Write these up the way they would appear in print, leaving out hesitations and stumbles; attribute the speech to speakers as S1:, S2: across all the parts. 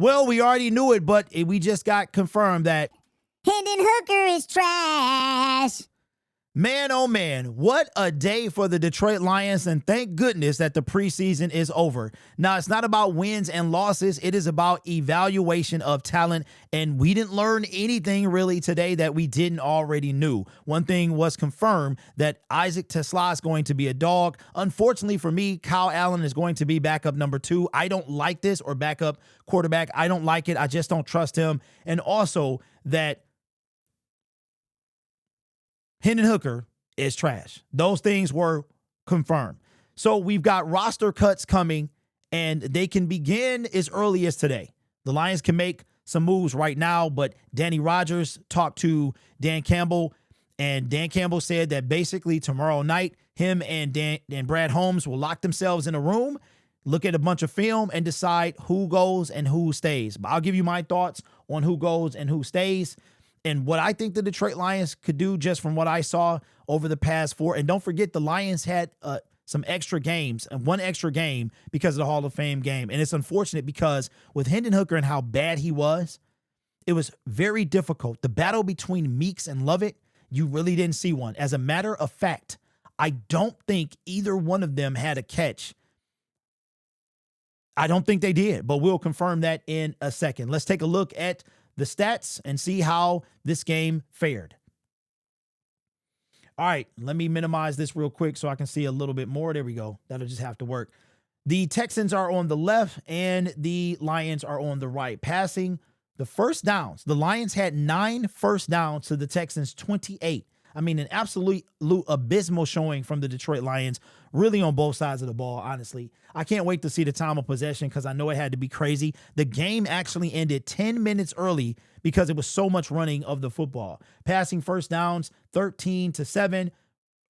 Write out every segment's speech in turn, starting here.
S1: Well, we already knew it, but we just got confirmed that
S2: Hendon Hooker is trash.
S1: man, oh man, what a day for the Detroit Lions, and thank goodness that the preseason is over. Now, it's not about wins and losses. It is about evaluation of talent, and we didn't learn anything really today that we didn't already knew. One thing was confirmed, that Isaac Tesla is going to be a dog. Unfortunately for me, Kyle Allen is going to be backup number 2. I don't like this, or backup quarterback. I don't like it. I just don't trust him. And also that Hendon Hooker is trash. Those things were confirmed. So we've got roster cuts coming, and they can begin as early as today. The Lions can make some moves right now, but Danny Rodgers talked to Dan Campbell, and Dan Campbell said that basically tomorrow night, him and Brad Holmes will lock themselves in a room, look at a bunch of film, and decide who goes and who stays. But I'll give you my thoughts on who goes and who stays, and what I think the Detroit Lions could do just from what I saw over the past 4. And don't forget, the Lions had some extra games, and one extra game because of the Hall of Fame game. And it's unfortunate because with Hendon Hooker and how bad he was, it was very difficult. The battle between Meeks and Lovett, you really didn't see one. As a matter of fact, I don't think either one of them had a catch. I don't think they did, but we'll confirm that in a second. Let's take a look at the stats and see how this game fared. All right, let me minimize this real quick so I can see a little bit more. There we go. That'll just have to work. The Texans are on the left and the Lions are on the right. Passing the first downs, the Lions had 9 first downs to the Texans 28. I mean, an absolute abysmal showing from the Detroit Lions, really on both sides of the ball, honestly. I can't wait to see the time of possession because I know it had to be crazy. The game actually ended 10 minutes early because it was so much running of the football. Passing first downs, 13-7.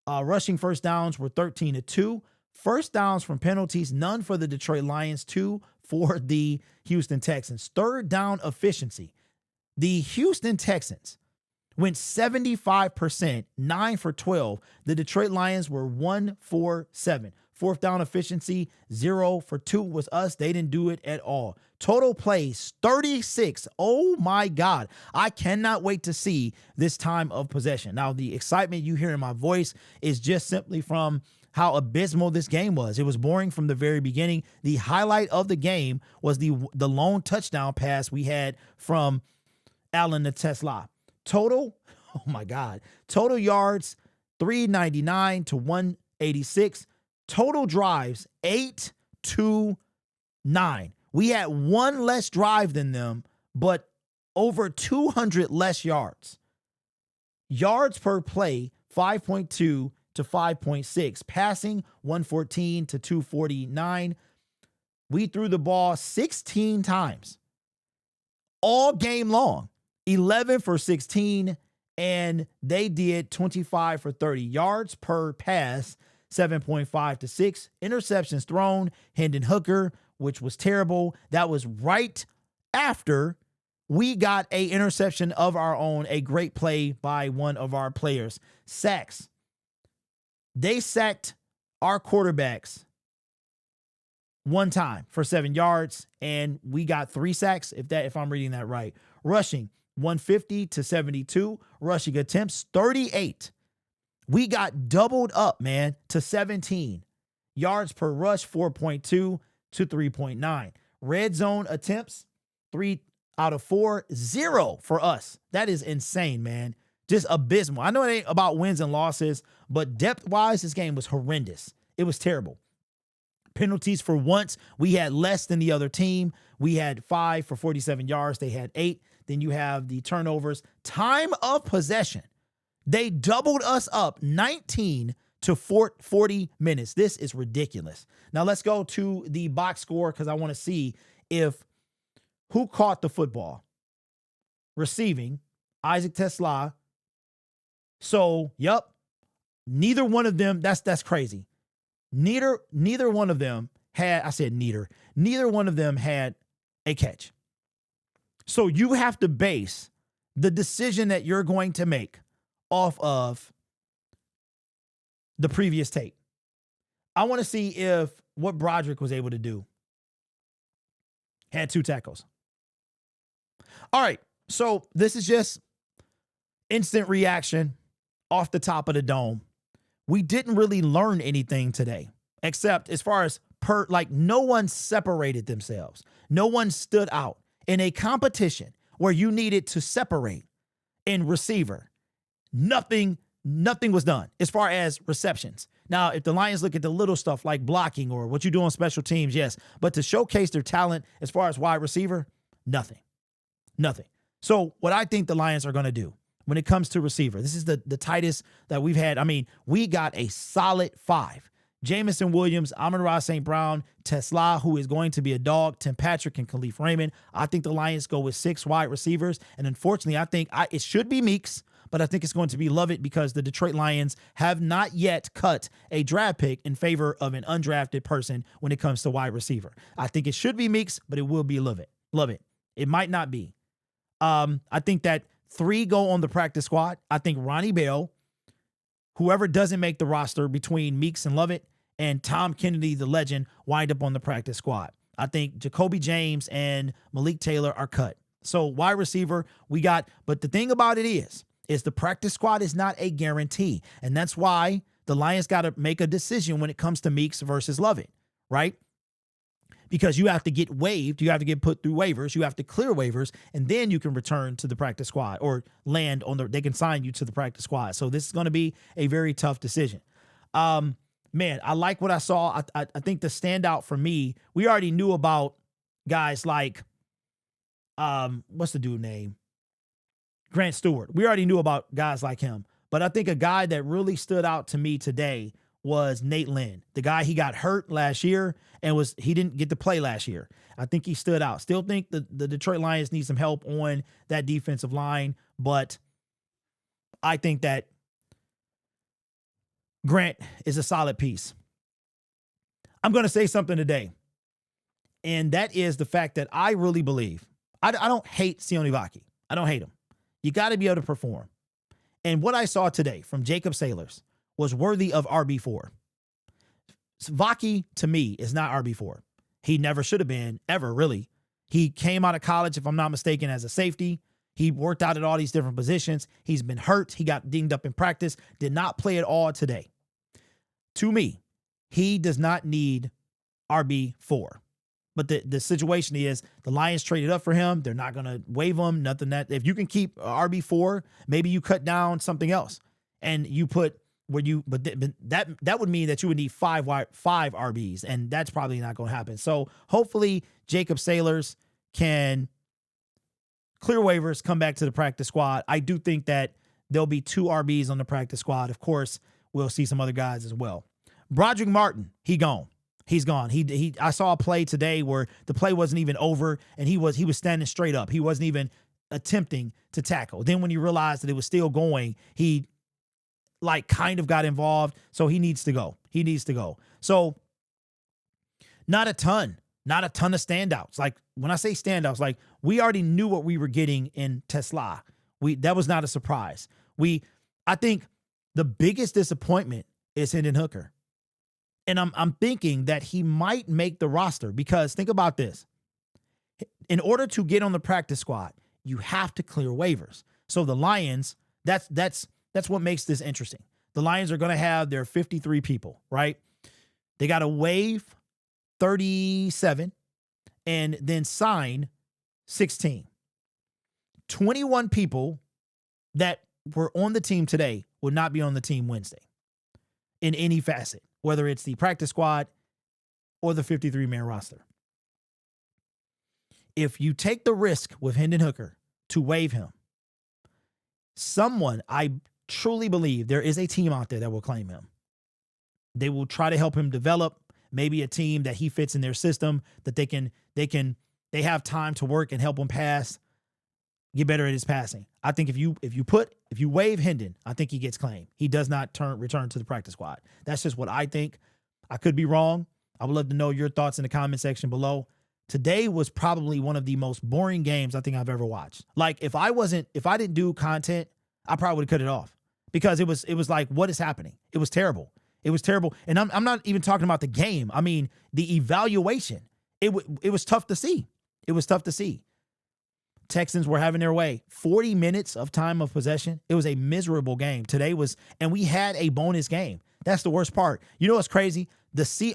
S1: Rushing first downs were 13-2. First downs from penalties, none for the Detroit Lions, 2 for the Houston Texans. Third down efficiency. The Houston Texans went 75%, 9 for 12. The Detroit Lions were 1 for 7. Fourth down efficiency, 0 for 2 was us. They didn't do it at all. Total plays, 36. Oh my God. I cannot wait to see this time of possession. Now, the excitement you hear in my voice is just simply from how abysmal this game was. It was boring from the very beginning. The highlight of the game was the lone touchdown pass we had from Allen to Tesla. Total, oh my God, total yards, 399 to 186. Total drives, 8-9. We had one less drive than them, but over 200 less yards. Yards per play, 5.2 to 5.6. Passing, 114 to 249. We threw the ball 16 times all game long. 11 for 16, and they did 25 for 30. Yards per pass, 7.5 to 6. Interceptions thrown, Hendon Hooker, which was terrible. That was right after we got a interception of our own, a great play by one of our players. Sacks. They sacked our quarterbacks one time for 7 yards, and we got 3 sacks, if I'm reading that right. Rushing, 150 to 72. Rushing attempts, 38. We got doubled up, man, to 17. Yards per rush, 4.2 to 3.9. Red zone attempts, 3 out of 4. 0 for us. That is insane, man. Just abysmal. I know it ain't about wins and losses, but depth-wise, this game was horrendous. It was terrible. Penalties, for once, we had less than the other team. We had 5 for 47 yards. They had 8. Then you have the turnovers. Time of possession. They doubled us up 19 to 40 minutes. This is ridiculous. Now let's go to the box score because I want to see who caught the football. Receiving, Isaac Tesla. So, yep, neither one of them, that's crazy. Neither one of them had, neither one of them had a catch. So you have to base the decision that you're going to make off of the previous tape. I want to see what Broderick was able to do. Had 2 tackles. All right. So this is just instant reaction off the top of the dome. We didn't really learn anything today, except as far as no one separated themselves. No one stood out in a competition where you needed to separate in receiver. Nothing was done as far as receptions. Now, if the Lions look at the little stuff like blocking or what you do on special teams, yes. But to showcase their talent as far as wide receiver, nothing. So what I think the Lions are going to do when it comes to receiver, this is the tightest that we've had. I mean, we got a solid 5. Jamison Williams, Amon-Ra St. Brown, Tesla, who is going to be a dog, Tim Patrick, and Khalif Raymond. I think the Lions go with 6 wide receivers. And unfortunately, I think it should be Meeks, but I think it's going to be Lovett because the Detroit Lions have not yet cut a draft pick in favor of an undrafted person when it comes to wide receiver. I think it should be Meeks, but it will be Lovett. It might not be. I think that 3 go on the practice squad. I think Ronnie Bell, whoever doesn't make the roster between Meeks and Lovett, and Tom Kennedy, the legend, wind up on the practice squad. I think Jacoby James and Malik Taylor are cut. So wide receiver, we got, but the thing about it is the practice squad is not a guarantee. And that's why the Lions got to make a decision when it comes to Meeks versus Lovett, right? Because you have to get waived, you have to get put through waivers, you have to clear waivers, and then you can return to the practice squad or land on they can sign you to the practice squad. So this is going to be a very tough decision. Man, I like what I saw. I think the standout for me, we already knew about guys like, what's the dude name? Grant Stewart. We already knew about guys like him. But I think a guy that really stood out to me today was Nate Lynn. The guy, he got hurt last year and he didn't get to play last year. I think he stood out. Still think the Detroit Lions need some help on that defensive line, but I think that Grant is a solid piece. I'm going to say something today, and that is the fact that I really believe, I don't hate Sione Vaki. I don't hate him. You got to be able to perform. And what I saw today from Jacob Sailors was worthy of RB4. Vaki, to me, is not RB4. He never should have been, ever, really. He came out of college, if I'm not mistaken, as a safety. He worked out at all these different positions. He's been hurt. He got dinged up in practice. Did not play at all today. To me, he does not need RB4. But the situation is the Lions traded up for him. They're not going to waive him. Nothing that if you can keep RB4, maybe you cut down something else and you put where you. But that would mean that you would need five RBs, and that's probably not going to happen. So hopefully Jacob Sailors can clear waivers, come back to the practice squad. I do think that there'll be 2 RBs on the practice squad. Of course, we'll see some other guys as well. Broderick Martin, he's gone. I saw a play today where the play wasn't even over, and he was standing straight up. He wasn't even attempting to tackle. Then when he realized that it was still going, he kind of got involved. So he needs to go. So not a ton of standouts. Like when I say standouts, like we already knew what we were getting in Tesla. That was not a surprise. I think the biggest disappointment is Hendon Hooker. And I'm thinking that he might make the roster because think about this. In order to get on the practice squad, you have to clear waivers. So the Lions, that's what makes this interesting. The Lions are going to have their 53 people, right? They got to waive 37 and then sign 16. 21 people that were on the team today will not be on the team Wednesday in any facet, whether it's the practice squad or the 53-man roster. If you take the risk with Hendon Hooker to waive him, I truly believe there is a team out there that will claim him. They will try to help him develop, maybe a team that he fits in their system, that they have time to work and help him pass, get better at his passing. I think if you waive Hendon, I think he gets claimed. He does not return to the practice squad. That's just what I think. I could be wrong. I would love to know your thoughts in the comment section below. Today was probably one of the most boring games I think I've ever watched. Like if I didn't do content, I probably would have cut it off because it was like, what is happening? It was terrible. And I'm not even talking about the game. I mean, the evaluation, it was tough to see. Texans were having their way. 40 minutes of time of possession. It was a miserable game. Today was, and we had a bonus game. That's the worst part. You know what's crazy?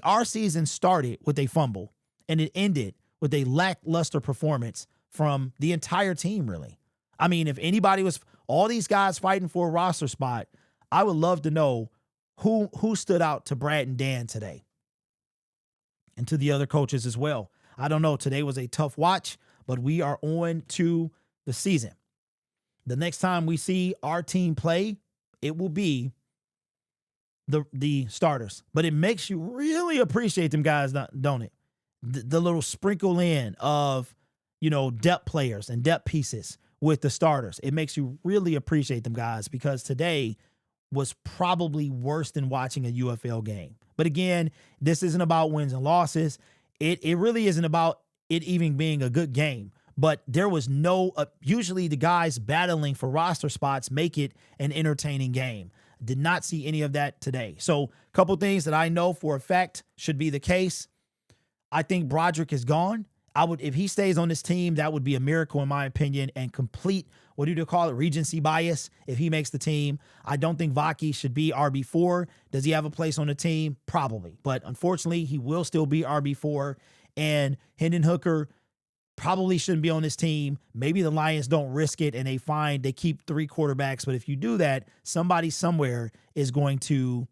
S1: Our season started with a fumble, and it ended with a lackluster performance from the entire team, really. I mean, if anybody was, all these guys fighting for a roster spot, I would love to know who stood out to Brad and Dan today, and to the other coaches as well. I don't know. Today was a tough watch, but we are on to the season. The next time we see our team play, it will be the starters. But it makes you really appreciate them guys, don't it? The little sprinkle in of, depth players and depth pieces with the starters. It makes you really appreciate them guys, because today was probably worse than watching a UFL game. But again, this isn't about wins and losses. It really isn't about it even being a good game. But there was no, usually the guys battling for roster spots make it an entertaining game. Did not see any of that today. So a couple things that I know for a fact should be the case. I think Broderick is gone. If he stays on this team, that would be a miracle in my opinion, and complete, what do you call it, recency bias if he makes the team. I don't think Vaki should be RB4. Does he have a place on the team? Probably. But unfortunately, he will still be RB4. And Hendon Hooker probably shouldn't be on this team. Maybe the Lions don't risk it and they keep 3 quarterbacks. But if you do that, somebody somewhere is going to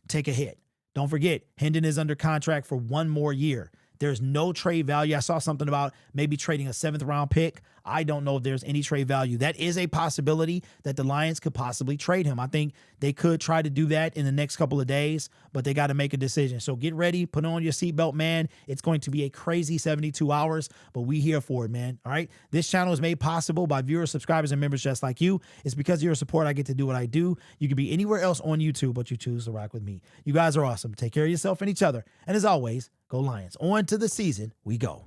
S1: take a hit. Don't forget, Hendon is under contract for 1 more year. There's no trade value. I saw something about maybe trading a 7th round pick. I don't know if there's any trade value. That is a possibility that the Lions could possibly trade him. I think they could try to do that in the next couple of days, but they got to make a decision. So get ready, put on your seatbelt, man. It's going to be a crazy 72 hours, but we here for it, man. All right. This channel is made possible by viewers, subscribers, and members just like you. It's because of your support I get to do what I do. You could be anywhere else on YouTube, but you choose to rock with me. You guys are awesome. Take care of yourself and each other. And as always, go Lions. On to the season we go.